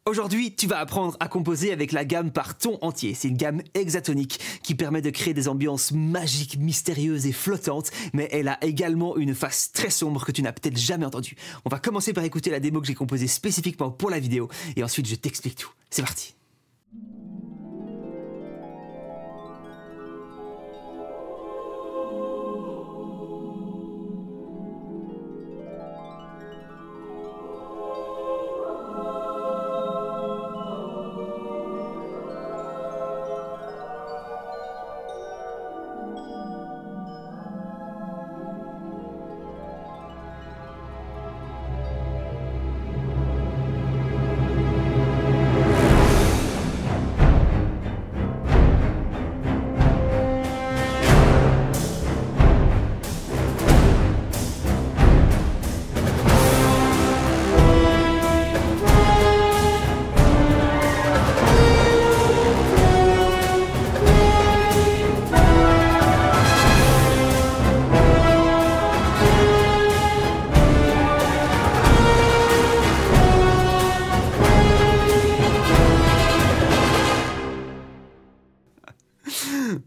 Aujourd'hui, tu vas apprendre à composer avec la gamme par ton entier. C'est une gamme hexatonique qui permet de créer des ambiances magiques, mystérieuses et flottantes, mais elle a également une face très sombre que tu n'as peut-être jamais entendue. On va commencer par écouter la démo que j'ai composée spécifiquement pour la vidéo, et ensuite je t'explique tout. C'est parti.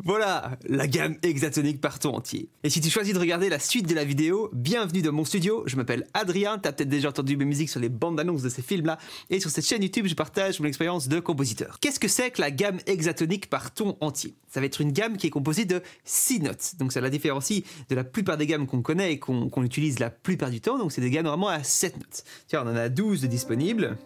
Voilà, la gamme hexatonique par ton entier. Et si tu choisis de regarder la suite de la vidéo, bienvenue dans mon studio, je m'appelle Adrien, tu as peut-être déjà entendu mes musiques sur les bandes annonces de ces films-là, et sur cette chaîne YouTube, je partage mon expérience de compositeur. Qu'est-ce que c'est que la gamme hexatonique par ton entier? Ça va être une gamme qui est composée de 6 notes, donc ça la différencie de la plupart des gammes qu'on connaît et qu'on utilise la plupart du temps, donc c'est des gammes normalement à 7 notes. Tiens, on en a 12 de disponibles.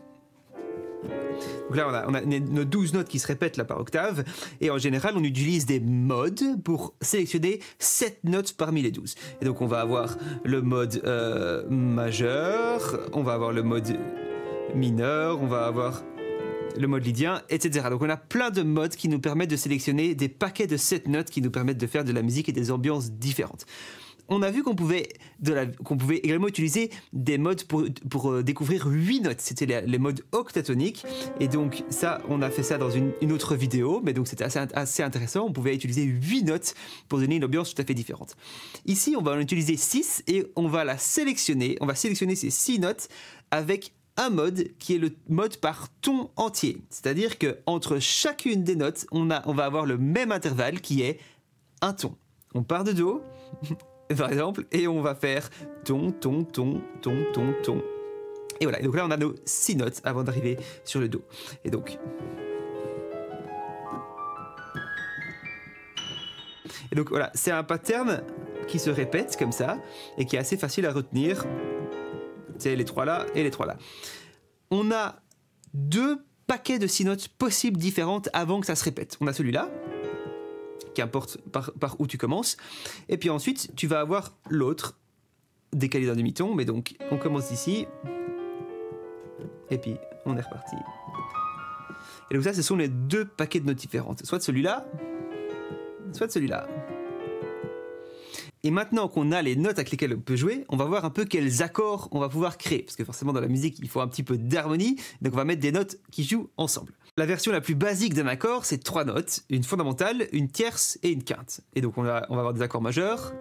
Donc là, on a nos 12 notes qui se répètent là par octave, et en général, on utilise des modes pour sélectionner 7 notes parmi les 12. Et donc, on va avoir le mode majeur, on va avoir le mode mineur, on va avoir le mode lydien, etc. Donc, on a plein de modes qui nous permettent de sélectionner des paquets de 7 notes qui nous permettent de faire de la musique et des ambiances différentes. On a vu qu'on pouvait également utiliser des modes pour découvrir 8 notes. C'était les modes octatoniques. Et donc ça, on a fait ça dans une autre vidéo, mais donc c'était assez intéressant. On pouvait utiliser 8 notes pour donner une ambiance tout à fait différente. Ici, on va en utiliser 6 et on va la sélectionner. On va sélectionner ces 6 notes avec un mode qui est le mode par ton entier. C'est-à-dire qu'entre chacune des notes, on va avoir le même intervalle qui est un ton. On part de Do, par exemple, et on va faire ton, ton, ton, ton, ton, ton. Et voilà, et donc là on a nos 6 notes avant d'arriver sur le Do. Et donc voilà, c'est un pattern qui se répète comme ça, et qui est assez facile à retenir. C'est les 3 là et les 3 là. On a 2 paquets de 6 notes possibles différentes avant que ça se répète. On a celui-là, qu'importe par où tu commences, et puis ensuite tu vas avoir l'autre décalé d'un demi-ton, mais donc on commence ici et puis on est reparti. Et donc ça, ce sont les 2 paquets de notes différentes, soit celui-là, soit celui-là. Et maintenant qu'on a les notes avec lesquelles on peut jouer, on va voir un peu quels accords on va pouvoir créer. Parce que forcément, dans la musique, il faut un petit peu d'harmonie. Donc on va mettre des notes qui jouent ensemble. La version la plus basique d'un accord, c'est 3 notes. Une fondamentale, une tierce et une quinte. Et donc on va avoir des accords majeurs.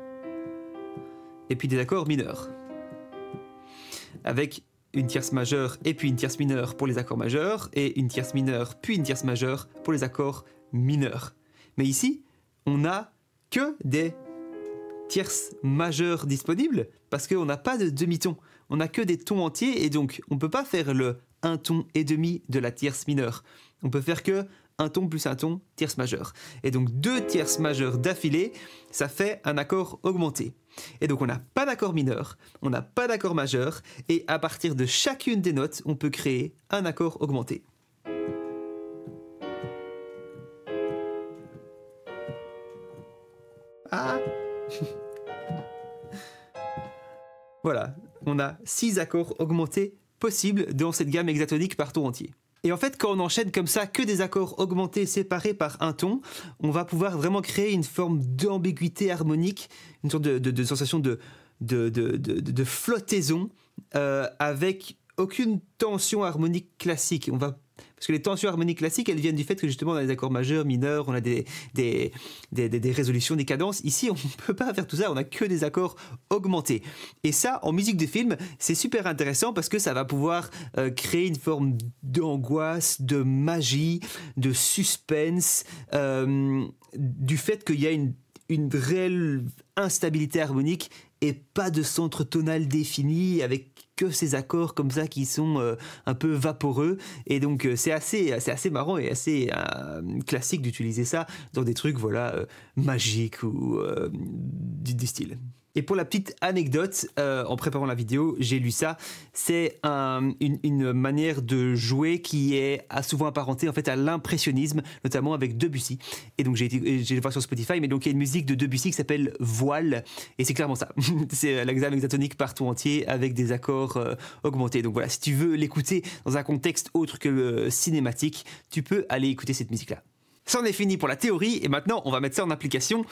Et puis des accords mineurs. Avec une tierce majeure et puis une tierce mineure pour les accords majeurs. Et une tierce mineure puis une tierce majeure pour les accords mineurs. Mais ici, on n'a que des tierces majeures disponibles parce qu'on n'a pas de demi-ton. On n'a que des tons entiers et donc on ne peut pas faire le 1 ton et demi de la tierce mineure. On peut faire que 1 ton plus 1 ton, tierce majeure. Et donc 2 tierces majeures d'affilée, ça fait un accord augmenté. Et donc on n'a pas d'accord mineur, on n'a pas d'accord majeur, et à partir de chacune des notes, on peut créer un accord augmenté. Ah. Voilà, on a 6 accords augmentés possibles dans cette gamme hexatonique par ton entier. Et en fait, quand on enchaîne comme ça que des accords augmentés séparés par un ton, on va pouvoir vraiment créer une forme d'ambiguïté harmonique, une sorte de sensation de flottaison avec aucune tension harmonique classique. Parce que les tensions harmoniques classiques, elles viennent du fait que justement on a des accords majeurs, mineurs, on a des résolutions, des cadences. Ici, on ne peut pas faire tout ça, on n'a que des accords augmentés. Et ça, en musique de film, c'est super intéressant parce que ça va pouvoir créer une forme d'angoisse, de magie, de suspense, du fait qu'il y a une réelle instabilité harmonique et pas de centre tonal défini avec que ces accords comme ça qui sont un peu vaporeux. Et donc c'est assez marrant et assez classique d'utiliser ça dans des trucs magiques ou du style. Et pour la petite anecdote, en préparant la vidéo, j'ai lu ça. C'est une manière de jouer qui est souvent apparentée en fait à l'impressionnisme, notamment avec Debussy. Et donc j'ai le voir sur Spotify, mais donc il y a une musique de Debussy qui s'appelle Voile, et c'est clairement ça. C'est la gamme hexatonique partout entier avec des accords augmentés. Donc voilà, si tu veux l'écouter dans un contexte autre que cinématique, tu peux aller écouter cette musique-là. Ça en est fini pour la théorie et maintenant on va mettre ça en application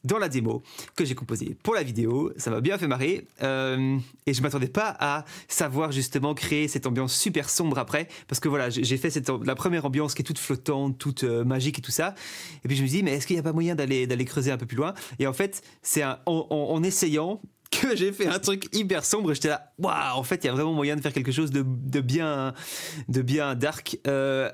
dans la démo que j'ai composée pour la vidéo. Ça m'a bien fait marrer et je ne m'attendais pas à savoir justement créer cette ambiance super sombre après, parce que voilà, j'ai fait la première ambiance qui est toute flottante, toute magique et tout ça, et puis je me dis mais est-ce qu'il n'y a pas moyen d'aller creuser un peu plus loin? Et en fait c'est en essayant que j'ai fait un truc hyper sombre et j'étais là, waouh, en fait il y a vraiment moyen de faire quelque chose de bien dark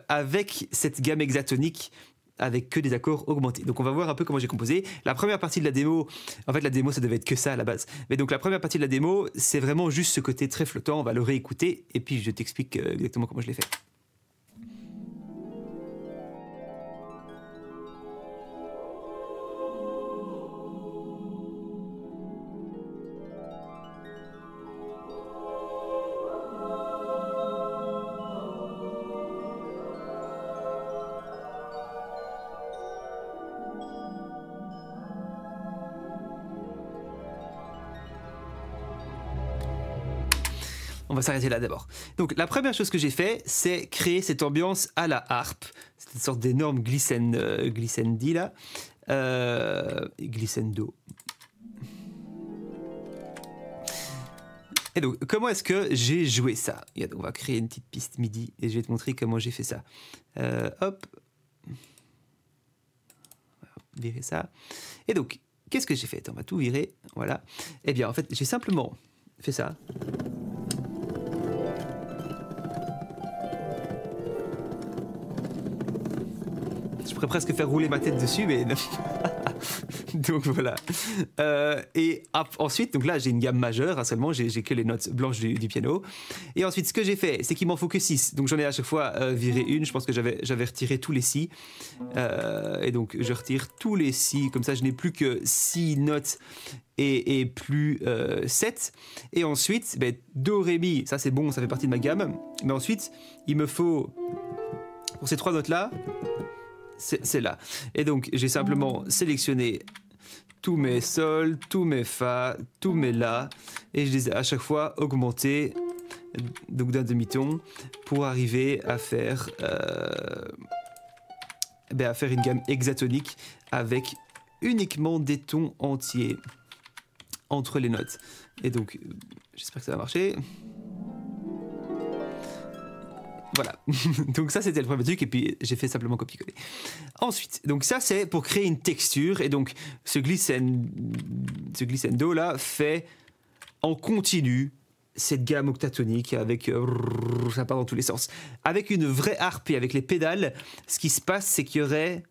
avec cette gamme hexatonique avec que des accords augmentés. Donc on va voir un peu comment j'ai composé. La première partie de la démo, en fait la démo ça devait être que ça à la base. Mais donc la première partie de la démo, c'est vraiment juste ce côté très flottant, on va le réécouter et puis je t'explique exactement comment je l'ai fait. On va s'arrêter là d'abord. Donc la première chose que j'ai fait, c'est créer cette ambiance à la harpe. C'est une sorte d'énorme glissendi là. Glissando. Et donc, comment est-ce que j'ai joué ça? On va créer une petite piste MIDI et je vais te montrer comment j'ai fait ça. Hop. On va virer ça. Et donc, qu'est-ce que j'ai fait? On va tout virer. Voilà. Eh bien, en fait, j'ai simplement fait ça. Je pourrais presque faire rouler ma tête dessus, mais non. Donc voilà. Et ensuite, donc là j'ai une gamme majeure, seulement j'ai que les notes blanches du piano. Et ensuite, ce que j'ai fait, c'est qu'il m'en faut que 6. Donc j'en ai à chaque fois viré une. Je pense que j'avais retiré tous les si. Et donc je retire tous les si. Comme ça, je n'ai plus que 6 notes et plus 7. Et ensuite, Do, Ré, Mi, ça c'est bon, ça fait partie de ma gamme. Mais ensuite, il me faut, pour ces 3 notes-là, c'est là. Et donc, j'ai simplement sélectionné tous mes sols, tous mes fa, tous mes la, et je les ai à chaque fois augmentés donc d'un demi-ton pour arriver à faire une gamme hexatonique avec uniquement des tons entiers entre les notes. Et donc, j'espère que ça va marcher. Voilà, donc ça c'était le premier truc et puis j'ai fait simplement copier-coller. Ensuite, donc ça c'est pour créer une texture et donc ce glissando là fait en continu cette gamme octatonique avec ça part dans tous les sens. Avec une vraie harpe et avec les pédales, ce qui se passe c'est qu'il y aurait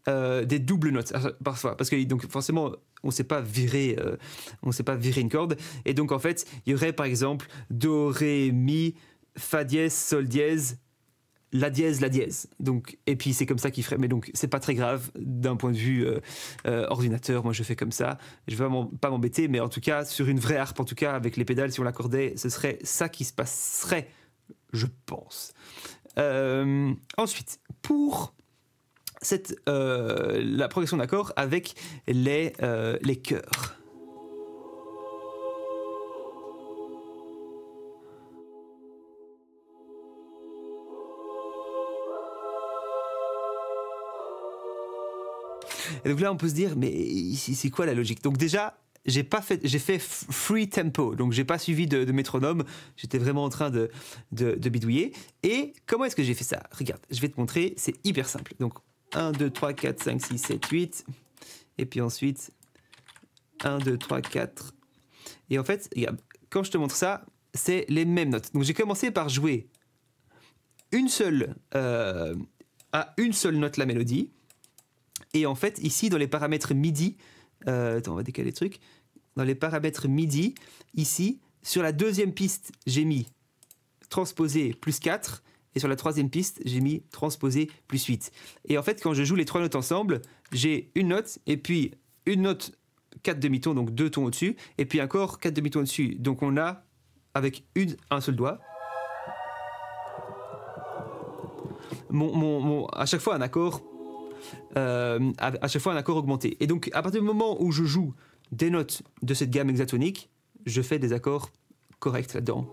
des doubles notes parfois parce que donc forcément on ne sait pas virer une corde et donc en fait il y aurait par exemple do, ré, mi, fa dièse, sol dièse, la dièse, la dièse. Donc, et puis c'est comme ça qu'il ferait. Mais donc c'est pas très grave d'un point de vue ordinateur. Moi je fais comme ça. Je vais pas m'embêter, mais en tout cas sur une vraie harpe, en tout cas avec les pédales, si on l'accordait, ce serait ça qui se passerait, je pense. Ensuite, pour la progression d'accords avec les chœurs. Et donc là, on peut se dire, mais c'est quoi la logique? Donc déjà, j'ai fait free tempo, donc j'ai pas suivi de métronome, j'étais vraiment en train de bidouiller. Et comment est-ce que j'ai fait ça? Regarde, je vais te montrer, c'est hyper simple. Donc 1, 2, 3, 4, 5, 6, 7, 8, et puis ensuite 1, 2, 3, 4. Et en fait, regarde, quand je te montre ça, c'est les mêmes notes. Donc j'ai commencé par jouer à une seule note la mélodie. Et en fait, ici, dans les paramètres MIDI, attends, on va décaler le truc. Dans les paramètres MIDI, ici, sur la deuxième piste, j'ai mis transposé plus 4. Et sur la troisième piste, j'ai mis transposé plus 8. Et en fait, quand je joue les trois notes ensemble, j'ai une note, et puis une note 4 demi-tons, donc 2 tons au-dessus, et puis encore 4 demi-tons au-dessus. Donc on a, avec un seul doigt, à chaque fois un accord augmenté. Et donc à partir du moment où je joue des notes de cette gamme hexatonique, je fais des accords corrects là-dedans.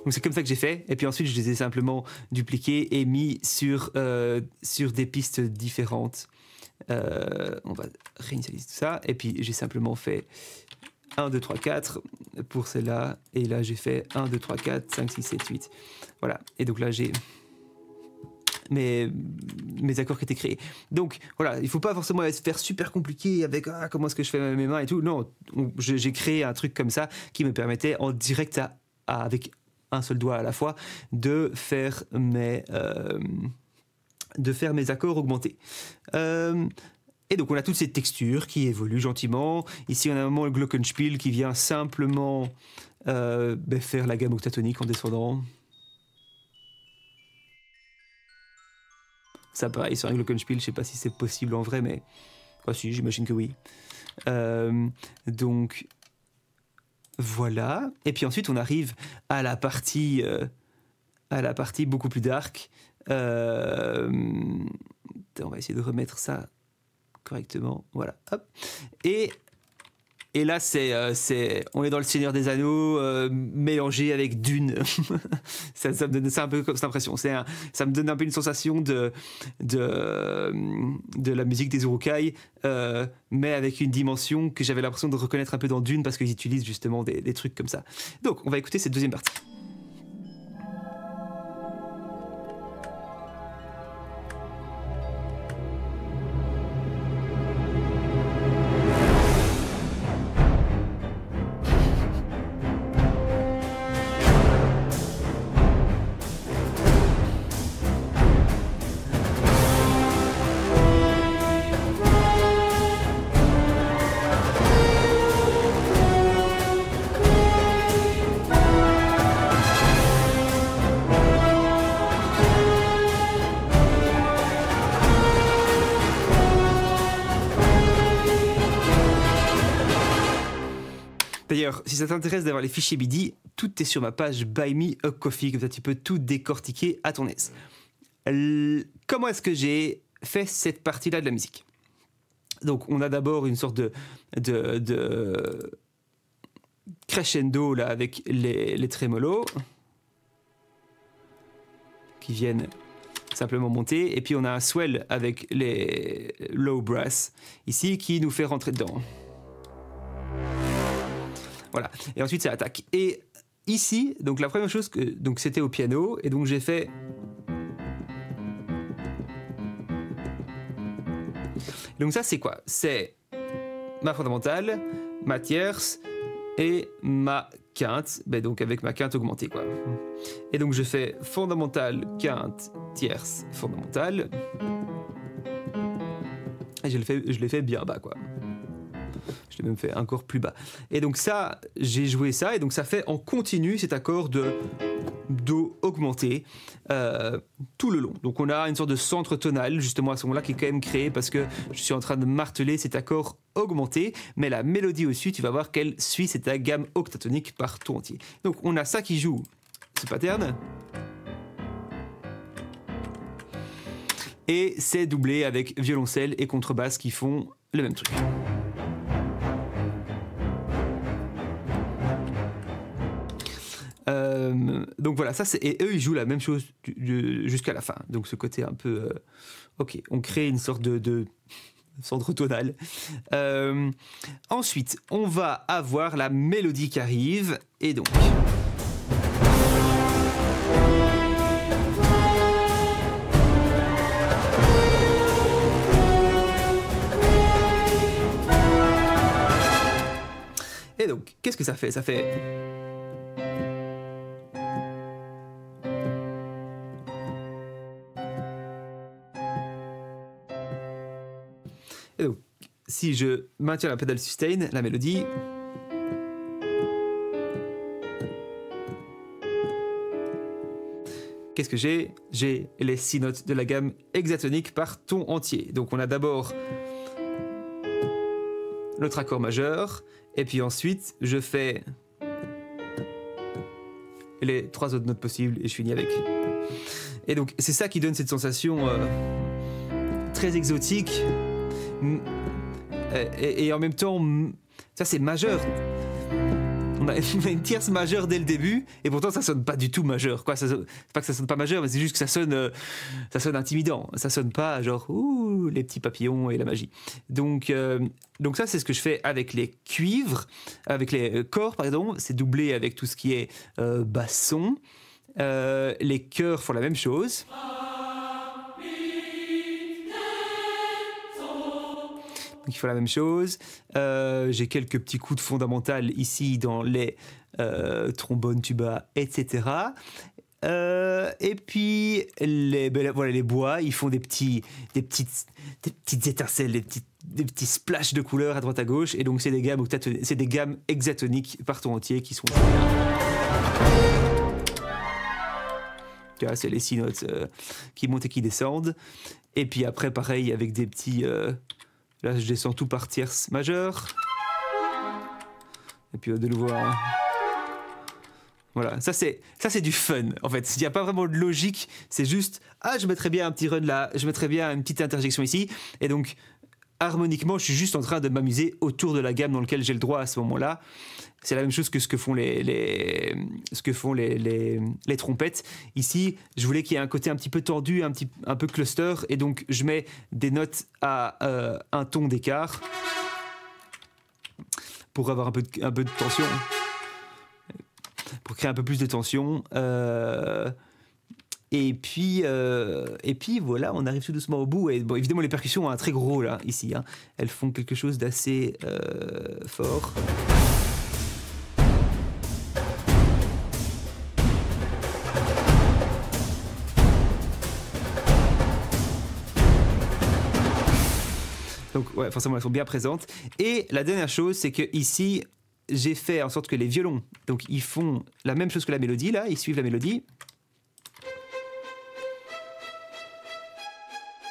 Donc c'est comme ça que j'ai fait, et puis ensuite je les ai simplement dupliqués et mis sur des pistes différentes. On va réinitialiser tout ça, et puis j'ai simplement fait 1, 2, 3, 4 pour celle-là, et là j'ai fait 1, 2, 3, 4, 5, 6, 7, 8. Voilà, et donc là j'ai mes accords qui étaient créés. Donc voilà, il ne faut pas forcément faire super compliqué avec comment est-ce que je fais mes mains et tout. Non, j'ai créé un truc comme ça qui me permettait en direct avec un seul doigt à la fois de faire mes accords augmentés. Et donc on a toutes ces textures qui évoluent gentiment. Ici on a un moment le glockenspiel qui vient simplement faire la gamme octatonique en descendant. Ça pareil sur un glockenspiel, je sais pas si c'est possible en vrai, mais si, j'imagine que oui. Donc voilà. Et puis ensuite on arrive à la partie beaucoup plus dark. On va essayer de remettre ça correctement, voilà, hop. Et là on est dans le Seigneur des Anneaux mélangé avec Dune. ça me donne un peu comme cette impression. Ça me donne un peu une sensation de la musique des Uruk-hai, mais avec une dimension que j'avais l'impression de reconnaître un peu dans Dune parce qu'ils utilisent justement des trucs comme ça. Donc on va écouter cette deuxième partie. D'ailleurs, si ça t'intéresse d'avoir les fichiers MIDI, tout est sur ma page Buy Me a Coffee, comme ça tu peux tout décortiquer à ton aise. Comment est-ce que j'ai fait cette partie-là de la musique? Donc on a d'abord une sorte de crescendo là, avec les trémolos qui viennent simplement monter, et puis on a un swell avec les low brass ici qui nous fait rentrer dedans. Voilà, et ensuite ça attaque. Et ici, donc la première chose, donc c'était au piano, et donc j'ai fait... Donc ça c'est quoi? C'est ma fondamentale, ma tierce et ma quinte, donc avec ma quinte augmentée quoi. Et donc je fais fondamentale, quinte, tierce, fondamentale. Et je l'ai fait bien bas quoi. Je l'ai même fait encore plus bas. Et donc ça, j'ai joué ça, et donc ça fait en continu cet accord de Do augmenté tout le long. Donc on a une sorte de centre tonal justement à ce moment-là qui est quand même créé parce que je suis en train de marteler cet accord augmenté, mais la mélodie au-dessus, tu vas voir qu'elle suit cette gamme octatonique par tout entier. Donc on a ça qui joue ce pattern. Et c'est doublé avec violoncelle et contrebasse qui font le même truc. donc voilà, ça et eux ils jouent la même chose jusqu'à la fin. Donc ce côté un peu, ok, on crée une sorte de centre tonal. Ensuite, on va avoir la mélodie qui arrive et donc. Et donc, qu'est-ce que ça fait? Ça fait... Et donc, si je maintiens la pédale sustain, la mélodie... Qu'est-ce que j'ai? J'ai les 6 notes de la gamme hexatonique par ton entier. Donc on a d'abord notre accord majeur, et puis ensuite je fais les 3 autres notes possibles et je finis avec. Et donc c'est ça qui donne cette sensation très exotique et en même temps ça c'est majeur. On a une tierce majeure dès le début et pourtant ça sonne pas du tout majeur quoi. C'est pas que ça sonne pas majeur, mais c'est juste que ça sonne intimidant. Ça sonne pas genre ouh les petits papillons et la magie. Donc ça c'est ce que je fais avec les cuivres, avec les corps pardon. C'est doublé avec tout ce qui est basson. Les chœurs font la même chose. Donc il faut la même chose. J'ai quelques petits coups de fondamentales ici dans les trombones, tuba, etc. Et puis voilà, les bois, ils font des petites étincelles, des petits splashs de couleurs à droite à gauche. Et donc c'est des gammes hexatoniques par ton entier qui sont... C'est les 6 notes qui montent et qui descendent. Et puis après, pareil, avec des petits... Là, je descends tout par tierce majeure. Et puis de nouveau... Voilà, ça c'est du fun, en fait. Il n'y a pas vraiment de logique, c'est juste... Ah, je mettrais bien un petit run là, je mettrais bien une petite interjection ici. Et donc, harmoniquement, je suis juste en train de m'amuser autour de la gamme dans laquelle j'ai le droit à ce moment-là. C'est la même chose que ce que font les trompettes. Ici, je voulais qu'il y ait un côté un petit peu tendu, un peu cluster, et donc je mets des notes à un ton d'écart pour avoir un peu de tension, pour créer un peu plus de tension. Et puis voilà, on arrive tout doucement au bout. Et bon, évidemment, les percussions ont un très gros là, ici. Hein. Elles font quelque chose d'assez fort. Donc ouais, forcément, elles sont bien présentes. Et la dernière chose, c'est que ici, j'ai fait en sorte que les violons, donc ils font la même chose que la mélodie là, ils suivent la mélodie.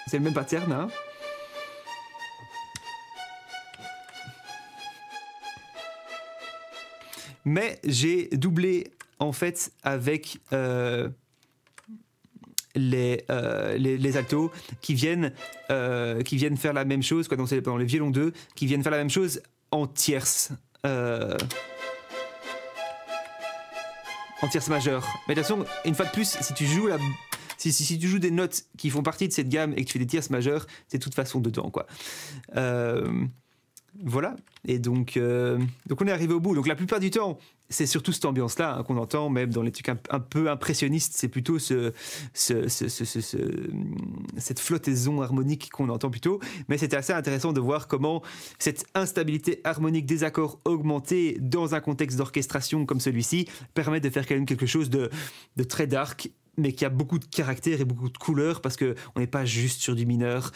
C'est le même pattern, hein. Mais j'ai doublé en fait avec les altos qui viennent faire la même chose, quoi, dans les violons 2, qui viennent faire la même chose en tierce. En tierce majeure. Mais de toute façon, une fois de plus, si tu joues si tu joues des notes qui font partie de cette gamme et que tu fais des tierces majeures, c'est de toute façon dedans, quoi. Voilà. Et donc on est arrivé au bout. Donc la plupart du temps, c'est surtout cette ambiance-là hein, qu'on entend, même dans les trucs un peu impressionnistes. C'est plutôt cette flottaison harmonique qu'on entend plutôt. Mais c'était assez intéressant de voir comment cette instabilité harmonique des accords augmentés dans un contexte d'orchestration comme celui-ci permet de faire quand même quelque chose de très dark, mais qui a beaucoup de caractère et beaucoup de couleurs parce qu'on n'est pas juste sur du mineur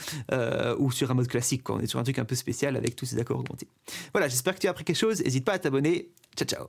ou sur un mode classique, quoi. On est sur un truc un peu spécial avec tous ces accords augmentés. Voilà, j'espère que tu as appris quelque chose. N'hésite pas à t'abonner. Ciao, ciao.